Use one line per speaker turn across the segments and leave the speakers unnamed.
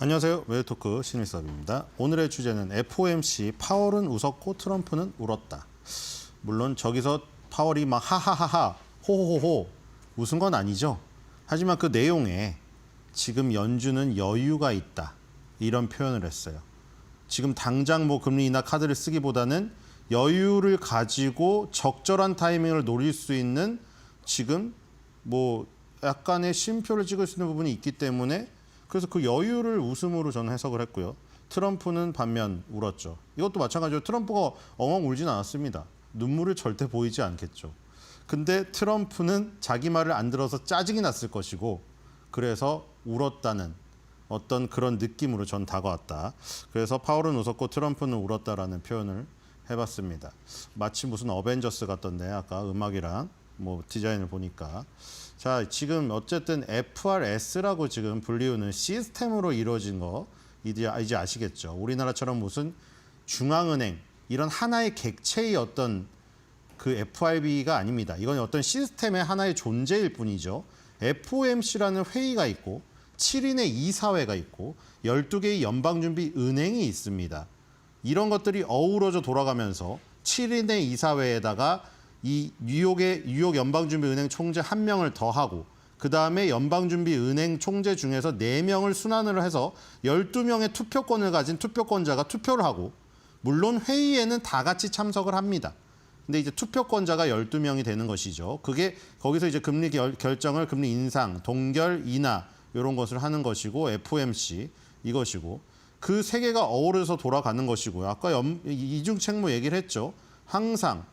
안녕하세요. 외유토크 신일섭입니다. 오늘의 주제는 FOMC 파월은 웃었고 트럼프는 울었다. 물론 저기서 파월이 막 하하하하 호호호호 웃은 건 아니죠. 하지만 그 내용에 지금 연준은 여유가 있다 이런 표현을 했어요. 지금 당장 뭐 금리 인하 카드를 쓰기보다는 여유를 가지고 적절한 타이밍을 노릴 수 있는 지금 뭐 약간의 쉼표를 찍을 수 있는 부분이 있기 때문에 그래서 그 여유를 웃음으로 저는 해석을 했고요. 트럼프는 반면 울었죠. 이것도 마찬가지로 트럼프가 엉엉 울진 않았습니다. 눈물을 절대 보이지 않겠죠. 근데 트럼프는 자기 말을 안 들어서 짜증이 났을 것이고 그래서 울었다는 어떤 그런 느낌으로 전 다가왔다. 그래서 파월은 웃었고 트럼프는 울었다라는 표현을 해봤습니다. 마치 무슨 어벤져스 같던데 아까 음악이랑 뭐 디자인을 보니까. 자, 지금 어쨌든 FRS라고 지금 불리우는 시스템으로 이루어진 거 이제 아시겠죠. 우리나라처럼 무슨 중앙은행 이런 하나의 객체의 어떤 그 FRB가 아닙니다. 이건 어떤 시스템의 하나의 존재일 뿐이죠. FOMC라는 회의가 있고 7인의 이사회가 있고 12개의 연방준비은행이 있습니다. 이런 것들이 어우러져 돌아가면서 7인의 이사회에다가 이 뉴욕 연방준비은행 총재 1명을 더하고 그 다음에 연방준비은행 총재 중에서 4명을 순환을 해서 12명의 투표권을 가진 투표권자가 투표를 하고 물론 회의에는 다 같이 참석을 합니다. 근데 이제 투표권자가 12명이 되는 것이죠. 그게 거기서 이제 금리 결정을 금리 인상, 동결, 인하 이런 것을 하는 것이고 FOMC 이것이고 그 세 개가 어우러져서 돌아가는 것이고요. 아까 이중책무 얘기를 했죠. 항상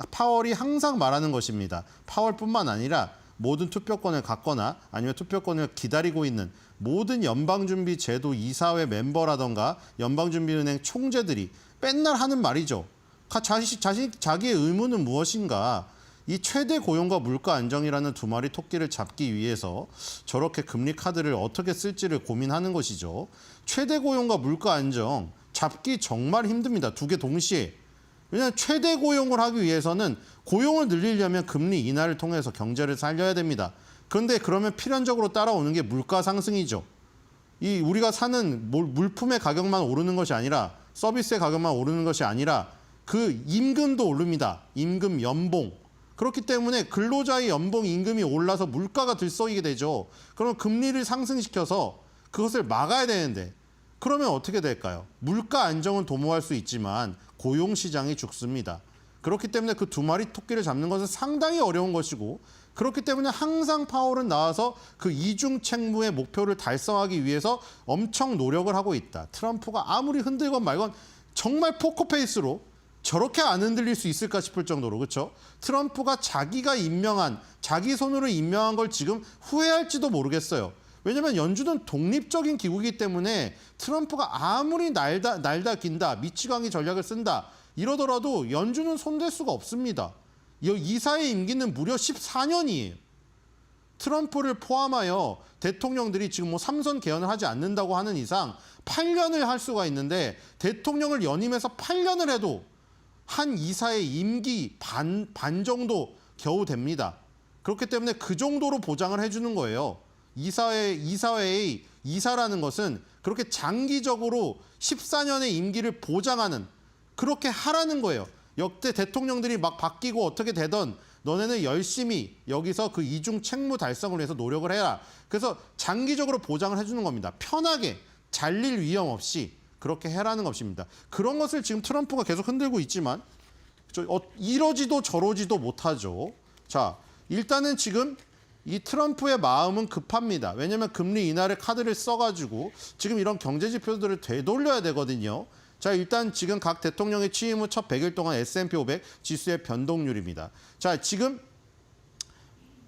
파월이 항상 말하는 것입니다. 파월뿐만 아니라 모든 투표권을 갖거나 아니면 투표권을 기다리고 있는 모든 연방준비제도 이사회 멤버라던가 연방준비은행 총재들이 맨날 하는 말이죠. 자기의 의무는 무엇인가? 이 최대 고용과 물가 안정이라는 두 마리 토끼를 잡기 위해서 저렇게 금리 카드를 어떻게 쓸지를 고민하는 것이죠. 최대 고용과 물가 안정 잡기 정말 힘듭니다. 두 개 동시에. 왜냐하면 최대 고용을 하기 위해서는 고용을 늘리려면 금리 인하를 통해서 경제를 살려야 됩니다. 그런데 그러면 필연적으로 따라오는 게 물가 상승이죠. 이 우리가 사는 물품의 가격만 오르는 것이 아니라 서비스의 가격만 오르는 것이 아니라 그 임금도 오릅니다. 임금, 연봉. 그렇기 때문에 근로자의 연봉, 임금이 올라서 물가가 들썩이게 되죠. 그럼 금리를 상승시켜서 그것을 막아야 되는데 그러면 어떻게 될까요? 물가 안정은 도모할 수 있지만 고용시장이 죽습니다. 그렇기 때문에 그 두 마리 토끼를 잡는 것은 상당히 어려운 것이고 그렇기 때문에 항상 파월은 나와서 그 이중책무의 목표를 달성하기 위해서 엄청 노력을 하고 있다. 트럼프가 아무리 흔들건 말건 정말 포커페이스로 저렇게 안 흔들릴 수 있을까 싶을 정도로 그렇죠? 트럼프가 자기가 임명한 자기 손으로 임명한 걸 지금 후회할지도 모르겠어요. 왜냐하면 연준은 독립적인 기구이기 때문에 트럼프가 아무리 날다 긴다 미치광이 전략을 쓴다 이러더라도 연준은 손댈 수가 없습니다. 이사의 임기는 무려 14년이에요. 트럼프를 포함하여 대통령들이 지금 뭐 3선 개헌을 하지 않는다고 하는 이상 8년을 할 수가 있는데 대통령을 연임해서 8년을 해도 한 이사의 임기 반 정도 겨우 됩니다. 그렇기 때문에 그 정도로 보장을 해주는 거예요. 이사회의 이사라는 것은 그렇게 장기적으로 14년의 임기를 보장하는 그렇게 하라는 거예요. 역대 대통령들이 막 바뀌고 어떻게 되던 너네는 열심히 여기서 그 이중 책무 달성을 위해서 노력을 해라. 그래서 장기적으로 보장을 해주는 겁니다. 편하게 잘릴 위험 없이 그렇게 해라는 것입니다. 그런 것을 지금 트럼프가 계속 흔들고 있지만 이러지도 저러지도 못하죠. 자, 일단은 지금 이 트럼프의 마음은 급합니다. 왜냐하면 금리 인하를 카드를 써가지고 지금 이런 경제 지표들을 되돌려야 되거든요. 자, 일단 지금 각 대통령의 취임 후 첫 100일 동안 S&P 500 지수의 변동률입니다. 자, 지금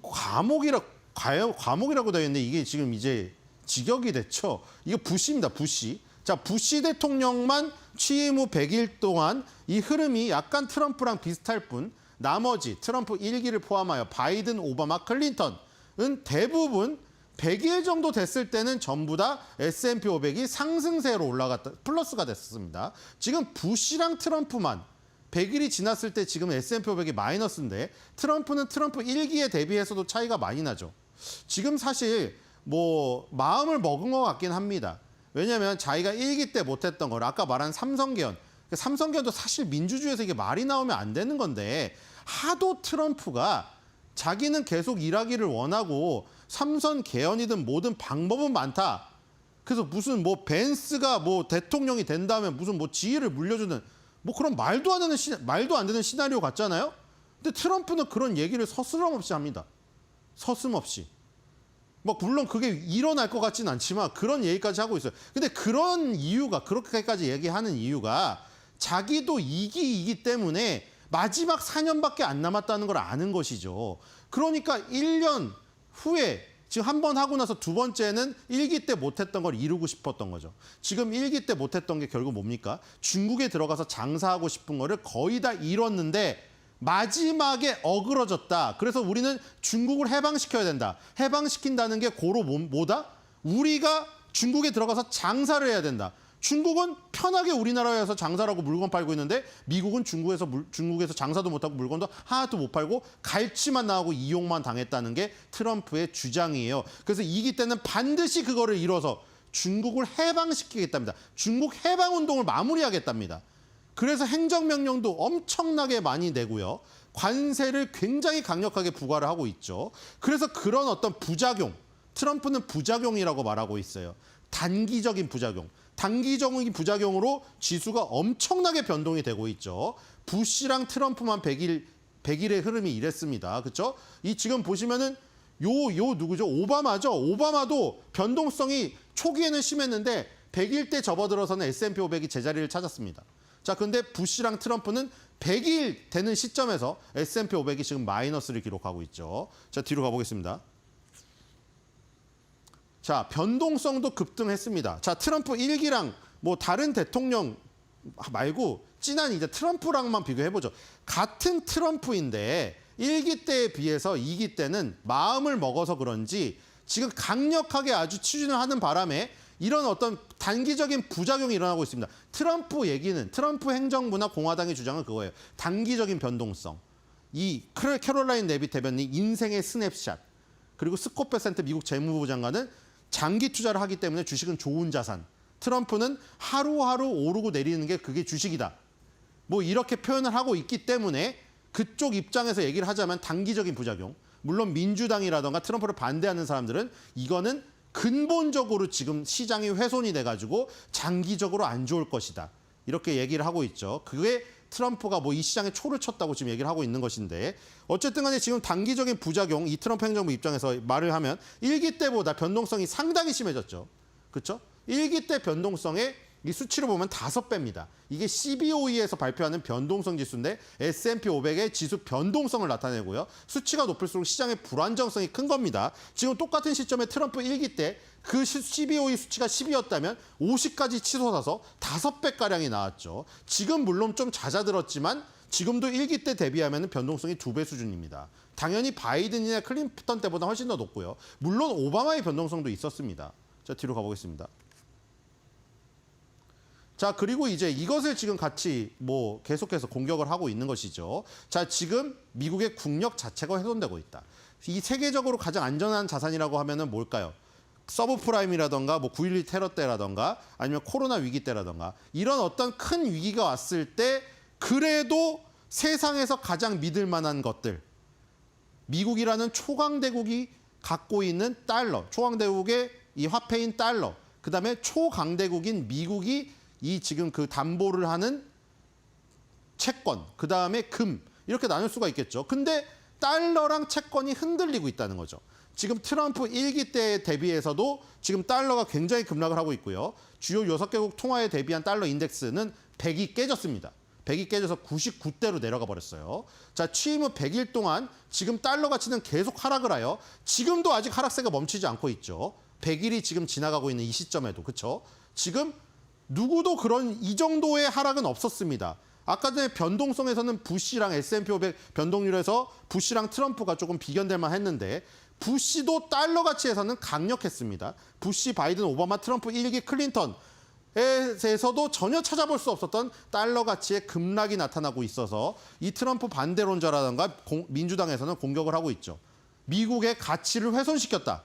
과목이라고 되어 있는데 이게 지금 이제 직역이 됐죠. 이거 부시입니다. 부시. 자, 부시 대통령만 취임 후 100일 동안 이 흐름이 약간 트럼프랑 비슷할 뿐 나머지 트럼프 1기를 포함하여 바이든, 오바마, 클린턴은 대부분 100일 정도 됐을 때는 전부 다 S&P 500이 상승세로 올라갔다, 플러스가 됐습니다. 지금 부시랑 트럼프만 100일이 지났을 때 지금 S&P 500이 마이너스인데 트럼프는 트럼프 1기에 대비해서도 차이가 많이 나죠. 지금 사실 뭐 마음을 먹은 것 같긴 합니다. 왜냐하면 자기가 1기 때 못했던 걸 아까 말한 삼성개헌, 삼성개헌도 사실 민주주의에서 이게 말이 나오면 안 되는 건데 하도 트럼프가 자기는 계속 일하기를 원하고 삼선 개헌이든 뭐든 방법은 많다. 그래서 무슨 뭐 벤스가 뭐 대통령이 된다면 무슨 뭐 지위를 물려주는 뭐 그런 말도 안 되는 시나리오 같잖아요. 근데 트럼프는 그런 얘기를 서스럼없이 합니다. 서슴없이. 뭐 물론 그게 일어날 것 같지는 않지만 그런 얘기까지 하고 있어요. 근데 그런 이유가 그렇게까지 얘기하는 이유가 자기도 2기이기 때문에 마지막 4년밖에 안 남았다는 걸 아는 것이죠. 그러니까 1년 후에 지금 한 번 하고 나서 두 번째는 1기 때 못했던 걸 이루고 싶었던 거죠. 지금 1기 때 못했던 게 결국 뭡니까? 중국에 들어가서 장사하고 싶은 거를 거의 다 이뤘는데 마지막에 어그러졌다. 그래서 우리는 중국을 해방시켜야 된다. 해방시킨다는 게 고로 뭐다? 우리가 중국에 들어가서 장사를 해야 된다. 중국은 편하게 우리나라에서 장사를 하고 물건 팔고 있는데 미국은 중국에서 장사도 못하고 물건도 하나도 못 팔고 갈취만 나오고 이용만 당했다는 게 트럼프의 주장이에요. 그래서 2기 때는 반드시 그거를 이뤄서 중국을 해방시키겠답니다. 중국 해방운동을 마무리하겠답니다. 그래서 행정명령도 엄청나게 많이 내고요. 관세를 굉장히 강력하게 부과를 하고 있죠. 그래서 그런 어떤 부작용, 트럼프는 부작용이라고 말하고 있어요. 단기적인 부작용. 단기적인 부작용으로 지수가 엄청나게 변동이 되고 있죠. 부시랑 트럼프만 100일의 흐름이 이랬습니다. 그렇죠? 이 지금 보시면은 요 누구죠? 오바마죠. 오바마도 변동성이 초기에는 심했는데 100일 때 접어들어서는 S&P 500이 제자리를 찾았습니다. 자, 근데 부시랑 트럼프는 100일 되는 시점에서 S&P 500이 지금 마이너스를 기록하고 있죠. 자, 뒤로 가보겠습니다. 자, 변동성도 급등했습니다. 자, 트럼프 1기랑 뭐 다른 대통령 말고 진한 이제 트럼프랑만 비교해보죠. 같은 트럼프인데 1기 때에 비해서 2기 때는 마음을 먹어서 그런지 지금 강력하게 아주 추진을 하는 바람에 이런 어떤 단기적인 부작용이 일어나고 있습니다. 트럼프 행정부나 공화당의 주장은 그거예요. 단기적인 변동성. 이 캐롤라인 레빗 대변인 인생의 스냅샷. 그리고 스콧 베센트 미국 재무부 장관은 장기 투자를 하기 때문에 주식은 좋은 자산. 트럼프는 하루하루 오르고 내리는 게 그게 주식이다. 뭐 이렇게 표현을 하고 있기 때문에 그쪽 입장에서 얘기를 하자면 단기적인 부작용. 물론 민주당이라던가 트럼프를 반대하는 사람들은 이거는 근본적으로 지금 시장이 훼손이 돼가지고 장기적으로 안 좋을 것이다. 이렇게 얘기를 하고 있죠. 그게 트럼프가 뭐 이 시장에 초를 쳤다고 지금 얘기를 하고 있는 것인데 어쨌든 간에 지금 단기적인 부작용 이 트럼프 행정부 입장에서 말을 하면 1기 때보다 변동성이 상당히 심해졌죠. 그렇죠? 1기 때 변동성의 이 수치로 보면 5배입니다. 이게 CBOE에서 발표하는 변동성 지수인데 S&P 500의 지수 변동성을 나타내고요. 수치가 높을수록 시장의 불안정성이 큰 겁니다. 지금 똑같은 시점에 트럼프 1기 때 그 CBOE 수치가 10이었다면 50까지 치솟아서 5배가량이 나왔죠. 지금 물론 좀 잦아들었지만 지금도 1기 때 대비하면 변동성이 2배 수준입니다. 당연히 바이든이나 클린턴 때보다 훨씬 더 높고요. 물론 오바마의 변동성도 있었습니다. 자, 뒤로 가보겠습니다. 자, 그리고 이제 이것을 지금 같이 뭐 계속해서 공격을 하고 있는 것이죠. 자, 지금 미국의 국력 자체가 훼손되고 있다. 이 세계적으로 가장 안전한 자산이라고 하면은 뭘까요? 서브프라임이라던가 뭐 9.11 테러 때라던가 아니면 코로나 위기 때라던가 이런 어떤 큰 위기가 왔을 때 그래도 세상에서 가장 믿을 만한 것들. 미국이라는 초강대국이 갖고 있는 달러, 초강대국의 이 화폐인 달러, 그 다음에 초강대국인 미국이 이 지금 그 담보를 하는 채권, 그 다음에 금, 이렇게 나눌 수가 있겠죠. 근데 달러랑 채권이 흔들리고 있다는 거죠. 지금 트럼프 1기 때에 대비해서도 지금 달러가 굉장히 급락을 하고 있고요. 주요 6개국 통화에 대비한 달러 인덱스는 100이 깨졌습니다. 100이 깨져서 99대로 내려가 버렸어요. 자, 취임 후 100일 동안 지금 달러 가치는 계속 하락을 하여 지금도 아직 하락세가 멈추지 않고 있죠. 100일이 지금 지나가고 있는 이 시점에도. 그렇죠? 지금 누구도 그런 이 정도의 하락은 없었습니다. 아까 전에 변동성에서는 부시랑 S&P 500 변동률에서 부시랑 트럼프가 조금 비견될 만했는데 부시도 달러 가치에서는 강력했습니다. 부시, 바이든, 오바마, 트럼프 1기 클린턴에서도 전혀 찾아볼 수 없었던 달러 가치의 급락이 나타나고 있어서 이 트럼프 반대론자라든가 민주당에서는 공격을 하고 있죠. 미국의 가치를 훼손시켰다.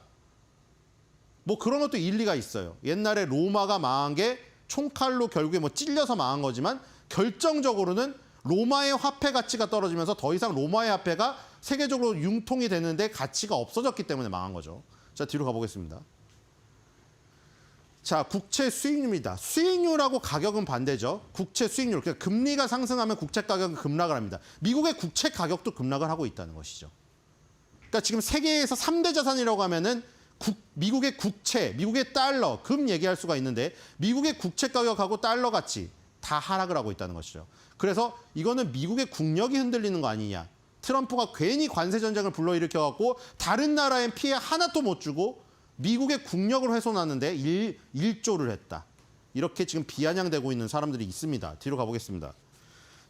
뭐 그런 것도 일리가 있어요. 옛날에 로마가 망한 게 총칼로 결국에 뭐 찔려서 망한 거지만 결정적으로는 로마의 화폐 가치가 떨어지면서 더 이상 로마의 화폐가 세계적으로 융통이 되는데 가치가 없어졌기 때문에 망한 거죠. 자, 뒤로 가보겠습니다. 자, 국채 수익률입니다. 수익률하고 가격은 반대죠. 국채 수익률. 그러니까 금리가 상승하면 국채 가격은 급락을 합니다. 미국의 국채 가격도 급락을 하고 있다는 것이죠. 그러니까 지금 세계에서 3대 자산이라고 하면은 미국의 국채, 미국의 달러, 금 얘기할 수가 있는데 미국의 국채 가격하고 달러 가치 다 하락을 하고 있다는 것이죠. 그래서 이거는 미국의 국력이 흔들리는 거 아니냐. 트럼프가 괜히 관세 전쟁을 불러일으켜갖고 다른 나라엔 피해 하나도 못 주고 미국의 국력을 훼손하는데 1조를 했다. 이렇게 지금 비아냥대고 있는 사람들이 있습니다. 뒤로 가보겠습니다.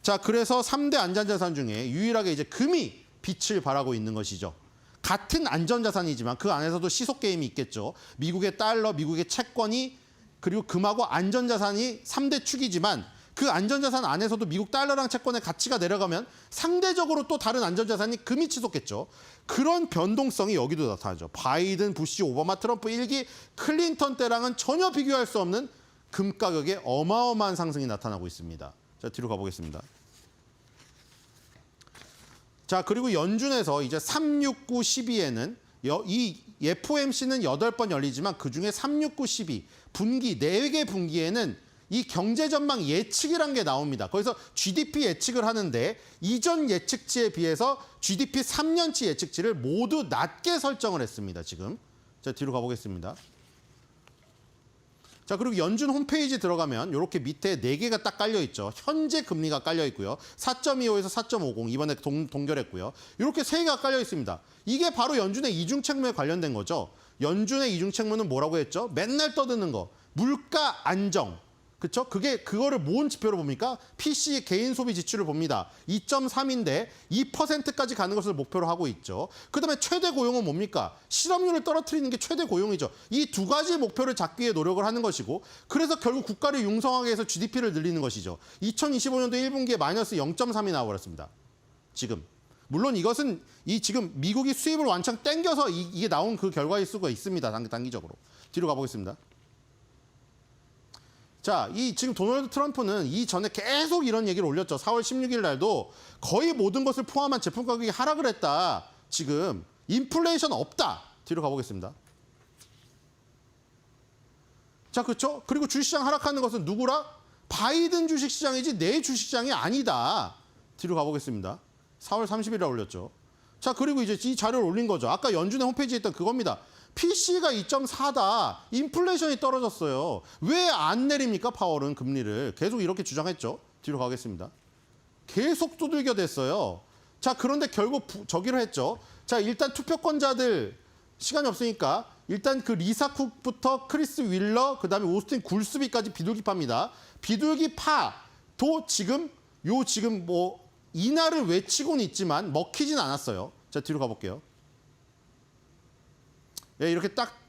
자, 그래서 3대 안전자산 중에 유일하게 이제 금이 빛을 발하고 있는 것이죠. 같은 안전자산이지만 그 안에서도 시속 게임이 있겠죠. 미국의 달러, 미국의 채권이 그리고 금하고 안전자산이 3대 축이지만 그 안전자산 안에서도 미국 달러랑 채권의 가치가 내려가면 상대적으로 또 다른 안전자산이 금이 치솟겠죠. 그런 변동성이 여기도 나타나죠. 바이든, 부시, 오바마, 트럼프 1기, 클린턴 때랑은 전혀 비교할 수 없는 금 가격의 어마어마한 상승이 나타나고 있습니다. 자, 뒤로 가보겠습니다. 자, 그리고 연준에서 이제 3, 6, 9, 12에는 이 FOMC는 8번 열리지만 그중에 3, 6, 9, 12 분기, 4개 분기에는 이 경제 전망 예측이란 게 나옵니다. 거기서 GDP 예측을 하는데 이전 예측치에 비해서 GDP 3년치 예측치를 모두 낮게 설정을 했습니다. 지금. 자, 뒤로 가보겠습니다. 자, 그리고 연준 홈페이지 들어가면 이렇게 밑에 4개가 딱 깔려 있죠. 현재 금리가 깔려 있고요. 4.25에서 4.50 이번에 동결했고요. 이렇게 3개가 깔려 있습니다. 이게 바로 연준의 이중책무에 관련된 거죠. 연준의 이중책무는 뭐라고 했죠? 맨날 떠드는 거. 물가 안정. 그렇죠? 그거를 뭔 지표로 봅니까? PC 개인 소비 지출을 봅니다. 2.3인데 2%까지 가는 것을 목표로 하고 있죠. 그다음에 최대 고용은 뭡니까? 실업률을 떨어뜨리는 게 최대 고용이죠. 이 두 가지 목표를 잡기 위해 노력을 하는 것이고 그래서 결국 국가를 융성하게 해서 GDP를 늘리는 것이죠. 2025년도 1분기에 마이너스 0.3이 나와버렸습니다. 지금. 물론 이것은 지금 미국이 수입을 완창 땡겨서 이게 나온 그 결과일 수가 있습니다. 단기적으로. 뒤로 가보겠습니다. 자, 지금 도널드 트럼프는 이전에 계속 이런 얘기를 올렸죠. 4월 16일 날도 거의 모든 것을 포함한 제품 가격이 하락을 했다. 지금 인플레이션 없다. 뒤로 가보겠습니다. 자, 그렇죠? 그리고 주식시장 하락하는 것은 누구라? 바이든 주식시장이지 내 주식시장이 아니다. 뒤로 가보겠습니다. 4월 30일에 올렸죠. 자, 그리고 이제 이 자료를 올린 거죠. 아까 연준의 홈페이지에 있던 그겁니다. PC가 2.4다. 인플레이션이 떨어졌어요. 왜 안 내립니까? 파월은 금리를. 계속 이렇게 주장했죠. 뒤로 가겠습니다. 계속 두들겨 댔어요. 자, 그런데 결국 저기로 했죠. 자, 일단 투표권자들 시간이 없으니까 일단 그 리사 쿡부터 크리스 윌러, 그다음에 오스틴 굴스비까지 비둘기파입니다. 비둘기파도 지금 뭐 인하를 외치고는 있지만 먹히진 않았어요. 자, 뒤로 가볼게요. 예, 이렇게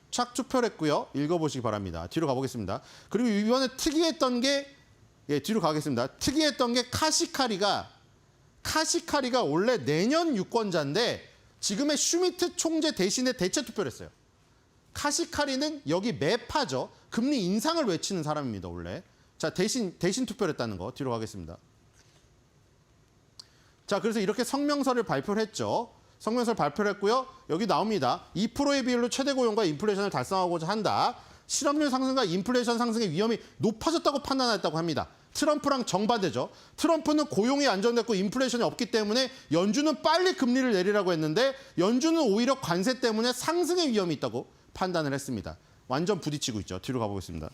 착 투표를 했고요. 읽어보시기 바랍니다. 뒤로 가보겠습니다. 그리고 이번에 특이했던 게, 예, 뒤로 가겠습니다. 특이했던 게 카시카리가 원래 내년 유권자인데 지금의 슈미트 총재 대신에 대체 투표를 했어요. 카시카리는 여기 매파죠. 금리 인상을 외치는 사람입니다, 원래. 자, 대신 투표를 했다는 거. 뒤로 가겠습니다. 자, 그래서 이렇게 성명서를 발표를 했죠. 성명서를 발표를 했고요. 여기 나옵니다. 2%의 비율로 최대 고용과 인플레이션을 달성하고자 한다. 실업률 상승과 인플레이션 상승의 위험이 높아졌다고 판단했다고 합니다. 트럼프랑 정반대죠. 트럼프는 고용이 안정됐고 인플레이션이 없기 때문에 연준은 빨리 금리를 내리라고 했는데 연준은 오히려 관세 때문에 상승의 위험이 있다고 판단을 했습니다. 완전 부딪히고 있죠. 뒤로 가보겠습니다.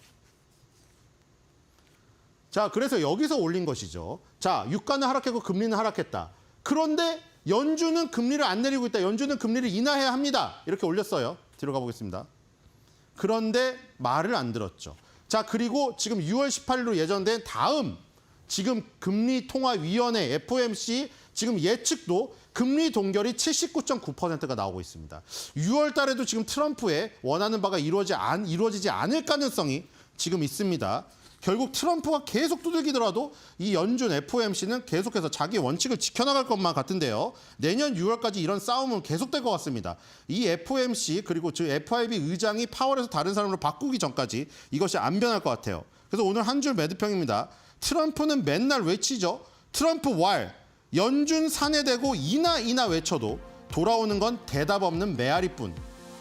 자, 그래서 여기서 올린 것이죠. 자, 유가는 하락했고 금리는 하락했다. 그런데 연준은 금리를 안 내리고 있다. 연준은 금리를 인하해야 합니다. 이렇게 올렸어요. 뒤로 가보겠습니다. 그런데 말을 안 들었죠. 자, 그리고 지금 6월 18일로 예정된 다음 지금 금리통화위원회 FOMC 지금 예측도 금리 동결이 79.9%가 나오고 있습니다. 6월 달에도 지금 트럼프의 원하는 바가 이루어지지 않을 가능성이 지금 있습니다. 결국 트럼프가 계속 두들기더라도 이 연준 FOMC는 계속해서 자기 원칙을 지켜나갈 것만 같은데요. 내년 6월까지 이런 싸움은 계속될 것 같습니다. 이 FOMC 그리고 즉 FRB 의장이 파월에서 다른 사람으로 바꾸기 전까지 이것이 안 변할 것 같아요. 그래서 오늘 한 줄 매드평입니다. 트럼프는 맨날 외치죠. 트럼프 왈. 연준 산에대고 이나 외쳐도 돌아오는 건 대답 없는 메아리뿐.